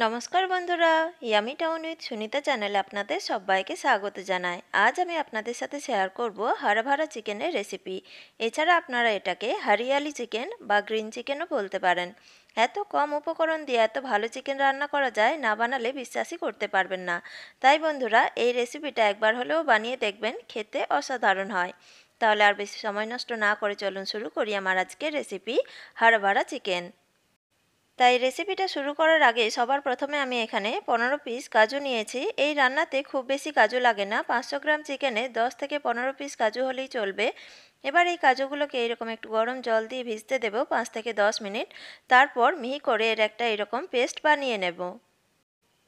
নমস্কার বন্ধুরা, yummy town with Sunita চ্যানেলে আপনাদের সবাইকে স্বাগত জানাই। আজ আমি আপনাদের সাথে শেয়ার করব হাড় ভাড়া চিকেনের রেসিপি। এছাড়া আপনারা এটাকে হরিয়ালি চিকেন বা গ্রিন চিকেনও বলতে পারেন। এত কম উপকরণ দিয়ে এত ভালো চিকেন রান্না করা যায়, না বানালে বিশ্বাসই করতে পারবেন না। তাই বন্ধুরা, এই রেসিপিটা একবার হলেও বানিয়ে দেখবেন, খেতে অসাধারণ হয়। তাহলে আর বেশি সময় নষ্ট না করে চলুন শুরু করি আমার আজকের রেসিপি, হাড় ভাড়া চিকেন। তাই রেসিপিটা শুরু করার আগে সবার প্রথমে আমি এখানে 15 পিস কাজু নিয়েছি। এই রান্নাতে খুব বেশি কাজু লাগে না, 500 গ্রাম চিকেনে 10 থেকে 15 পিস কাজু হলেই চলবে। এবার এই কাজুগুলোকে এরকম একটু গরম জল দিয়ে ভিজতে দেব 5 থেকে 10 মিনিট। তারপর মিহি করে এর একটা এরকম পেস্ট বানিয়ে নেব।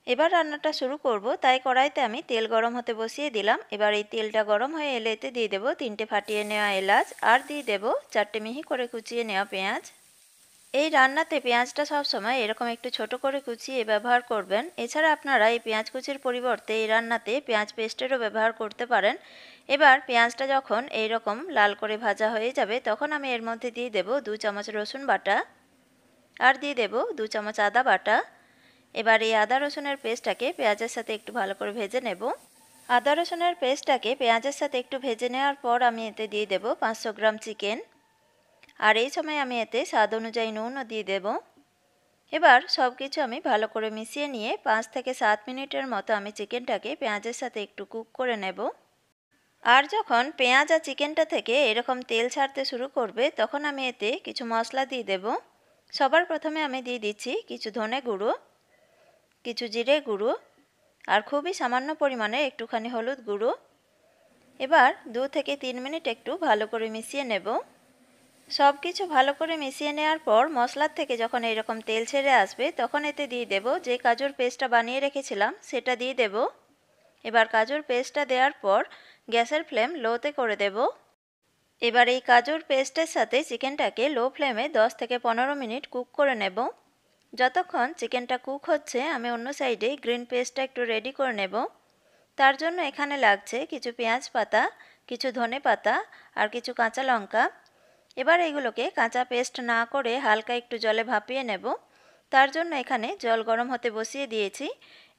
এবার রান্নাটা শুরু করব, তাই কড়াইতে আমি তেল গরম হতে বসিয়ে দিলাম। এবার এই তেলটা গরম হয়ে এলে এতে দিয়ে দেবো 3টে ফাটিয়ে নেওয়া এলাচ, আর দিয়ে দেবো 4টে মিহি করে কুচিয়ে নেওয়া পেঁয়াজ। এই রান্নাতে পেঁয়াজটা সবসময় এরকম একটু ছোট করে কুচিয়ে ব্যবহার করবেন। এছাড়া আপনারা এই পেঁয়াজ কুচির পরিবর্তে এই রান্নাতে পেঁয়াজ পেস্টেরও ব্যবহার করতে পারেন। এবার পেঁয়াজটা যখন এইরকম লাল করে ভাজা হয়ে যাবে, তখন আমি এর মধ্যে দিয়ে দেব 2 চামচ রসুন বাটা, আর দিয়ে দেব 2 চামচ আদা বাটা। এবার এই আদা রসুনের পেস্টটাকে পেঁয়াজের সাথে একটু ভালো করে ভেজে নেব। আদা রসুনের পেস্টটাকে পেঁয়াজের সাথে একটু ভেজে নেওয়ার পর আমি এতে দিয়ে দেব 500 গ্রাম চিকেন, আর এই সময় আমি এতে স্বাদ অনুযায়ী নুনও দিয়ে দেব। এবার সব কিছু আমি ভালো করে মিশিয়ে নিয়ে 5 থেকে 7 মিনিটের মতো আমি চিকেনটাকে পেঁয়াজের সাথে একটু কুক করে নেব। আর যখন পেঁয়াজ আর চিকেনটা থেকে এরকম তেল ছাড়তে শুরু করবে, তখন আমি এতে কিছু মশলা দিয়ে দেব। সবার প্রথমে আমি দিয়ে দিচ্ছি কিছু ধনে গুঁড়ো, কিছু জিরে গুঁড়ো, আর খুবই সামান্য পরিমাণে একটুখানি হলুদ গুঁড়ো। এবার 2 থেকে 3 মিনিট একটু ভালো করে মিশিয়ে নেব। সব কিছু ভালো করে মিশিয়ে নেওয়ার পর মশলার থেকে যখন এরকম তেল ছেড়ে আসবে, তখন এতে দিয়ে দেব যে কাজুর পেস্টটা বানিয়ে রেখেছিলাম সেটা দিয়ে দেব। এবার কাজুর পেস্টটা দেওয়ার পর গ্যাসের ফ্লেম লোতে করে দেব। এবার এই কাজুর পেস্টের সাথে চিকেনটাকে লো ফ্লেমে 10 থেকে 15 মিনিট কুক করে নেব। যতক্ষণ চিকেনটা কুক হচ্ছে, আমি অন্য সাইডে গ্রিন পেস্টটা একটু রেডি করে নেব। তার জন্য এখানে লাগছে কিছু পেঁয়াজ পাতা, কিছু ধনে পাতা, আর কিছু কাঁচা লঙ্কা। এবার এগুলোকে কাঁচা পেস্ট না করে হালকা একটু জলে ভাপিয়ে নেব। তার জন্য এখানে জল গরম হতে বসিয়ে দিয়েছি।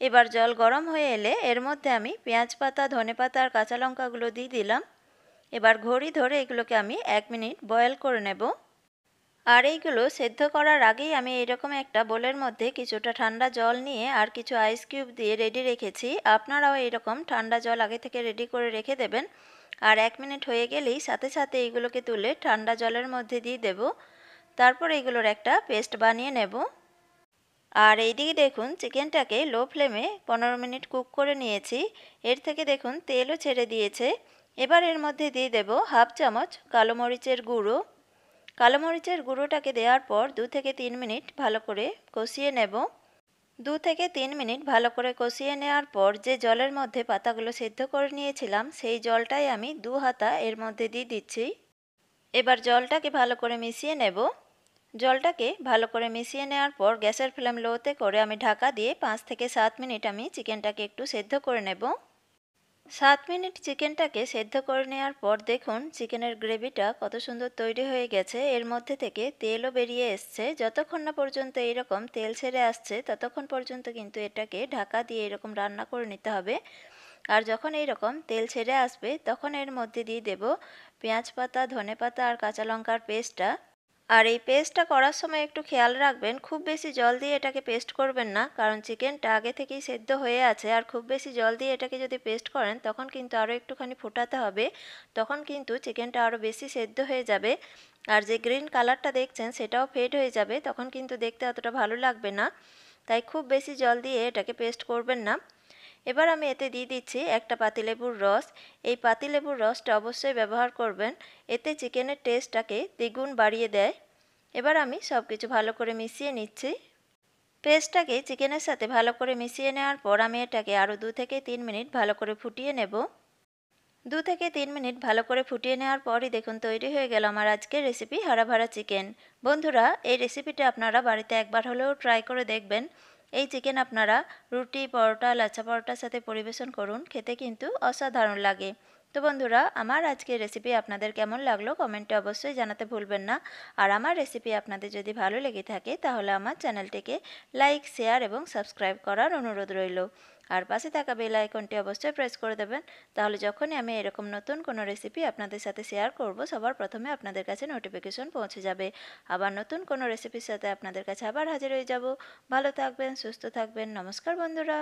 এবার জল গরম হয়ে এলে এর মধ্যে আমি পেঁয়াজ পাতা, ধনে পাতা আর কাঁচা লঙ্কাগুলো দিয়ে দিলাম। এবার ঘড়ি ধরে এগুলোকে আমি 1 মিনিট বয়েল করে নেব। আর এইগুলো সেদ্ধ করার আগেই আমি এরকম একটা বোলের মধ্যে কিছুটা ঠান্ডা জল নিয়ে আর কিছু আইস কিউব দিয়ে রেডি রেখেছি। আপনারাও এরকম ঠান্ডা জল আগে থেকে রেডি করে রেখে দেবেন। আর 1 মিনিট হয়ে গেলেই সাথে সাথে এইগুলোকে তুলে ঠান্ডা জলের মধ্যে দিয়ে দেব। তারপর এইগুলোর একটা পেস্ট বানিয়ে নেব। আর এইদিকে দেখুন, চিকেনটাকে লো ফ্লেমে 15 মিনিট কুক করে নিয়েছি। এর থেকে দেখুন তেলও ছেড়ে দিয়েছে। এবার এর মধ্যে দিয়ে দেব হাফ চামচ কালো মরিচের গুঁড়ো। কালো মরিচের গুঁড়োটাকে দেওয়ার পর 2 থেকে 3 মিনিট ভালো করে কষিয়ে নেব। 2 থেকে 3 মিনিট ভালো করে কষিয়ে নেওয়ার পর যে জলের মধ্যে পাতাগুলো সেদ্ধ করে নিয়েছিলাম, সেই জলটাই আমি 2 হাতা এর মধ্যে দিয়ে দিচ্ছি। এবার জলটাকে ভালো করে মিশিয়ে নেব। জলটাকে ভালো করে মিশিয়ে নেওয়ার পর গ্যাসের ফ্লেম লোতে করে আমি ঢাকা দিয়ে 5 থেকে 7 মিনিট আমি চিকেনটাকে একটু সেদ্ধ করে নেব। 7 মিনিট চিকেনটাকে সেদ্ধ করে নেওয়ার পর দেখুন চিকেনের গ্রেভিটা কত সুন্দর তৈরি হয়ে গেছে। এর মধ্যে থেকে তেলও বেরিয়ে এসছে। যতক্ষণ না পর্যন্ত এইরকম তেল ছেড়ে আসছে, ততক্ষণ পর্যন্ত কিন্তু এটাকে ঢাকা দিয়ে এরকম রান্না করে নিতে হবে। আর যখন এইরকম তেল ছেড়ে আসবে, তখন এর মধ্যে দিয়ে দেব পেঁয়াজ পাতা, ধনে পাতা আর কাঁচা লঙ্কার পেস্টটা। আর এই পেস্টটা করার সময় একটু খেয়াল রাখবেন, খুব বেশি জল দিয়ে এটাকে পেস্ট করবেন না, কারণ চিকেনটা আগে থেকেই সেদ্ধ হয়ে আছে। আর খুব বেশি জল দিয়ে এটাকে যদি পেস্ট করেন, তখন কিন্তু আরও একটুখানি ফোটাতে হবে। তখন কিন্তু চিকেনটা আরও বেশি সেদ্ধ হয়ে যাবে। আর যে গ্রিন কালারটা দেখছেন সেটাও ফেড হয়ে যাবে, তখন কিন্তু দেখতে অতটা ভালো লাগবে না। তাই খুব বেশি জল দিয়ে এটাকে পেস্ট করবেন না। এবার আমি এতে দিয়ে দিচ্ছি একটা পাতিলেবুর রস। এই পাতিলেবুর রসটা অবশ্যই ব্যবহার করবেন, এতে চিকেনের টেস্টটাকে দ্বিগুণ বাড়িয়ে দেয়। এবার আমি সব কিছু ভালো করে মিশিয়ে নিচ্ছি। পেস্টটাকে চিকেনের সাথে ভালো করে মিশিয়ে নেওয়ার পর আমি এটাকে আরও 2 থেকে 3 মিনিট ভালো করে ফুটিয়ে নেব। 2 থেকে 3 মিনিট ভালো করে ফুটিয়ে নেওয়ার পরই দেখুন তৈরি হয়ে গেল আমার আজকের রেসিপি হারা ভাড়া চিকেন। বন্ধুরা, এই রেসিপিটা আপনারা বাড়িতে একবার হলেও ট্রাই করে দেখবেন। এই চিকেন আপনারা রুটি, পরোটা, লাচ্ছা পরোটার সাথে পরিবেশন করুন, খেতে কিন্তু অসাধারণ লাগে। তো বন্ধুরা, আমার আজকের রেসিপি আপনাদের কেমন লাগলো কমেন্টে অবশ্যই জানাতে ভুলবেন না। আর আমার রেসিপি আপনাদের যদি ভালো লেগে থাকে তাহলে আমার চ্যানেলটিকে লাইক, শেয়ার এবং সাবস্ক্রাইব করার অনুরোধ রইল। আর পাশে থাকা বেল আইকনটি অবশ্যই প্রেস করে দেবেন, তাহলে যখনই আমি এরকম নতুন কোনো রেসিপি আপনাদের সাথে শেয়ার করব সবার প্রথমে আপনাদের কাছে নোটিফিকেশন পৌঁছে যাবে। আবার নতুন কোনো রেসিপির সাথে আপনাদের কাছে আবার হাজির হয়ে যাব। ভালো থাকবেন, সুস্থ থাকবেন। নমস্কার বন্ধুরা।